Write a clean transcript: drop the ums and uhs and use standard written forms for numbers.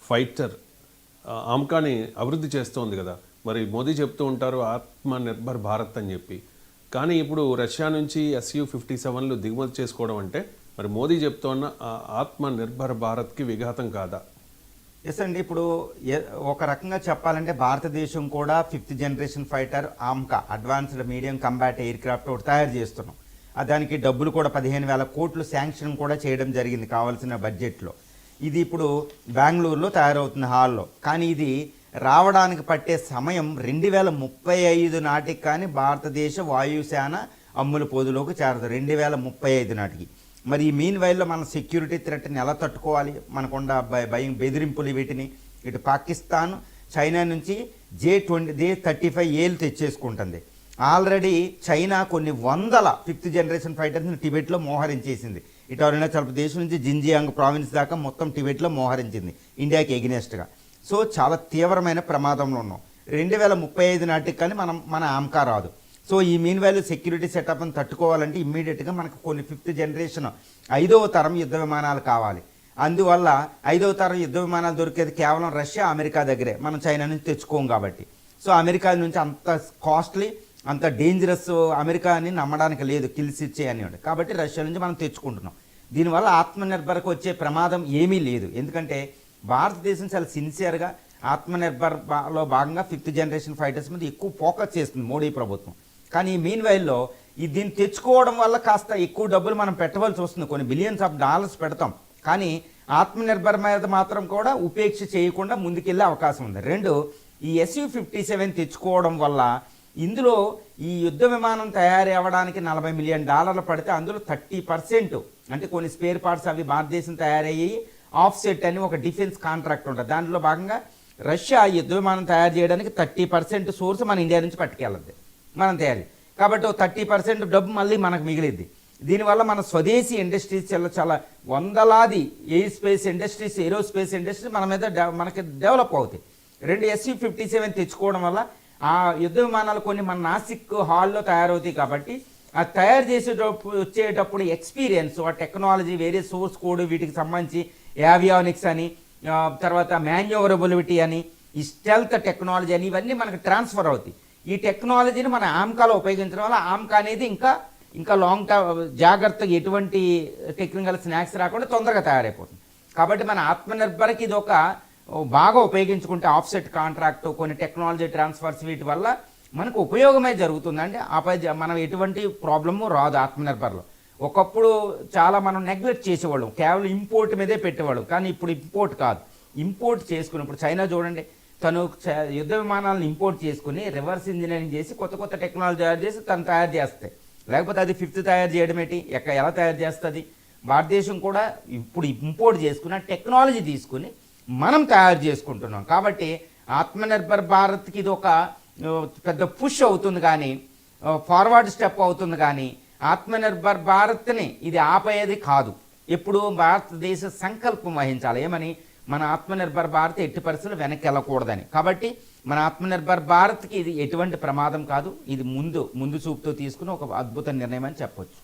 Fighter ఆమ్కాని అభివృద్ధి చేస్తోంది కదా. మరి మోదీ చెప్తూ ఉంటారు ఆత్మ నిర్భర్ భారత్ అని చెప్పి. కానీ ఇప్పుడు రష్యా నుంచి SU-57లు దిగుమతి చేసుకోవడం అంటే మరి మోదీ చెప్తోన్న ఆత్మ నిర్భర్ భారత్కి విఘాతం కాదా? ఎస్ అండి. ఇప్పుడు ఒక రకంగా చెప్పాలంటే భారతదేశం కూడా 5th generation fighter AMCA advanced medium combat air craft ఒకటి తయారు చేస్తున్నాం. దానికి డబ్బులు కూడా 15,000 కోట్లు శాంక్షన్ కూడా చేయడం జరిగింది కావాల్సిన బడ్జెట్లో. ఇది ఇప్పుడు బెంగళూరులో తయారవుతుంది హాల్లో. కానీ ఇది రావడానికి పట్టే సమయం 2035 నాటికి కానీ భారతదేశ వాయుసేన అమ్ముల పొదులోకి చేరదు 2035 నాటికి. మరి ఈ మీన్ వైల్లో మన సెక్యూరిటీ థ్రెట్ని ఎలా తట్టుకోవాలి? మనకుండా భయం బెదిరింపులు వీటిని ఇటు పాకిస్తాన్ చైనా నుంచి J-35Aలు తెచ్చేసుకుంటుంది. ఆల్రెడీ చైనా కొన్ని వందల 5th జనరేషన్ ఫైటర్స్ని టిబెట్లో మోహరించేసింది. ఇటు అరుణాచల్ ప్రదేశ్ నుంచి జింజియాంగ్ ప్రావిన్స్ దాకా మొత్తం టిబెట్లో మోహరించింది ఇండియాకి ఎగ్నెస్ట్గా. సో చాలా తీవ్రమైన ప్రమాదంలో ఉన్నాం. 2035 నాటికి కానీ మన ఆమ్కా రాదు. సో ఈ మీన్ వాల్యూ సెక్యూరిటీ సెటప్ని తట్టుకోవాలంటే ఇమ్మీడియట్గా మనకు కొన్ని 5th జనరేషన్ 5వ తరం యుద్ధ విమానాలు కావాలి. అందువల్ల 5వ తరం యుద్ధ విమానాలు దొరికేది కేవలం రష్యా అమెరికా దగ్గరే. మనం చైనా నుంచి తెచ్చుకోం కాబట్టి. సో అమెరికా నుంచి అంత కాస్ట్లీ అంత డేంజరస్ అమెరికాని నమ్మడానికి లేదు, కిల్స్ ఇచ్చే అని. కాబట్టి రష్యా నుంచి మనం తెచ్చుకుంటున్నాం. దీనివల్ల ఆత్మనిర్భర్కి వచ్చే ప్రమాదం ఏమీ లేదు. ఎందుకంటే భారతదేశం చాలా సిన్సియర్గా ఆత్మనిర్భర్లో భాగంగా 5th జనరేషన్ ఫైటర్స్ మీద ఎక్కువ ఫోకస్ చేస్తుంది మోడీ ప్రభుత్వం. కానీ మీన్ వైల్లో దీన్ని తెచ్చుకోవడం వల్ల కాస్త ఎక్కువ డబ్బులు మనం పెట్టవలసి వస్తుంది. కొన్ని బిలియన్స్ ఆఫ్ డాలర్స్ పెడతాం. కానీ ఆత్మనిర్భర్ మీద మాత్రం కూడా ఉపేక్ష చేయకుండా ముందుకెళ్ళే అవకాశం ఉంది. రెండు, ఈ SU-57 తెచ్చుకోవడం వల్ల ఇందులో ఈ యుద్ధ విమానం తయారీ అవ్వడానికి $40 మిలియన్ పడితే అందులో 30% అంటే కొన్ని స్పేర్ పార్ట్స్ అవి భారతదేశం తయారయ్యి ఆఫ్సెట్ అని ఒక డిఫెన్స్ కాంట్రాక్ట్ ఉంటుంది. దాంట్లో భాగంగా రష్యా యుద్ధ విమానం తయారు చేయడానికి 30% సోర్స్ మన ఇండియా నుంచి పట్టుకెళ్ళద్ది మనం తయారీ. కాబట్టి 30% డబ్బు మళ్ళీ మనకు మిగిలిద్ది. దీనివల్ల మన స్వదేశీ ఇండస్ట్రీస్ చాలా వందలాది ఏరోస్పేస్ ఇండస్ట్రీస్ మన మీద మనకి డెవలప్ అవుతాయి. రెండు, SU-57 తెచ్చుకోవడం వల్ల ఆ యుద్ధ విమానాలు కొన్ని మన నాసిక్ హాల్లో తయారవుతాయి. కాబట్టి ఆ తయారు వచ్చేటప్పుడు ఎక్స్పీరియన్స్, ఆ టెక్నాలజీ, వేరే సోర్స్ కోడ్, వీటికి సంబంధించి ఏవియానిక్స్ అని, తర్వాత మాన్యూవరబిలిటీ అని, ఈ స్టెల్త్ టెక్నాలజీ అని, ఇవన్నీ మనకు ట్రాన్స్ఫర్ అవుతాయి. ఈ టెక్నాలజీని మన ఆమ్కాలో ఉపయోగించడం వల్ల ఆమ్కా అనేది ఇంకా లాంగ్ టర్మ్ జాగ్రత్తగా ఎటువంటి టెక్నికల్ స్నాక్స్ రాకుండా తొందరగా తయారైపోతుంది. కాబట్టి మన ఆత్మనిర్భర్కి ఇది ఒక బాగా ఉపయోగించుకుంటే ఆఫ్సెట్ కాంట్రాక్ట్, కొన్ని టెక్నాలజీ ట్రాన్స్ఫర్స్, వీటి వల్ల మనకు ఉపయోగమే జరుగుతుందండి. ఆపై మనం ఎటువంటి ప్రాబ్లము రాదు ఆత్మనిర్భర్లో. ఒకప్పుడు చాలా మనం నెగ్లెక్ట్ చేసేవాళ్ళం, కేవలం ఇంపోర్ట్ మీదే పెట్టేవాళ్ళం. కానీ ఇప్పుడు ఇంపోర్ట్ కాదు, ఇంపోర్ట్ చేసుకుని ఇప్పుడు చైనా చూడండి, తను యుద్ధ విమానాలను ఇంపోర్ట్ చేసుకుని రివర్స్ ఇంజనీరింగ్ చేసి కొత్త టెక్నాలజీ తయారు చేసి తను తయారు చేస్తాయి. లేకపోతే అది 5th తయారు చేయడం ఏంటి, ఎలా తయారు చేస్తుంది? భారతదేశం కూడా ఇప్పుడు ఇంపోర్ట్ చేసుకున్న టెక్నాలజీ తీసుకుని మనం తయారు చేసుకుంటున్నాం. కాబట్టి ఆత్మనిర్భర్ భారత్కి ఇది ఒక పెద్ద పుష్ అవుతుంది, కానీ ఫార్వర్డ్ స్టెప్ అవుతుంది. కానీ ఆత్మనిర్భర్ భారత్ని ఇది ఆపేది కాదు. ఎప్పుడు భారతదేశ సంకల్పం వహించాలి ఏమని, మన ఆత్మనిర్భర్ భారత్ ఎట్టి పరిస్థితులు వెనక్కి వెళ్ళకూడదని. కాబట్టి మన ఆత్మనిర్భర్ భారత్కి ఇది ఎటువంటి ప్రమాదం కాదు. ఇది ముందు చూపుతో తీసుకుని ఒక అద్భుత నిర్ణయం అని చెప్పొచ్చు.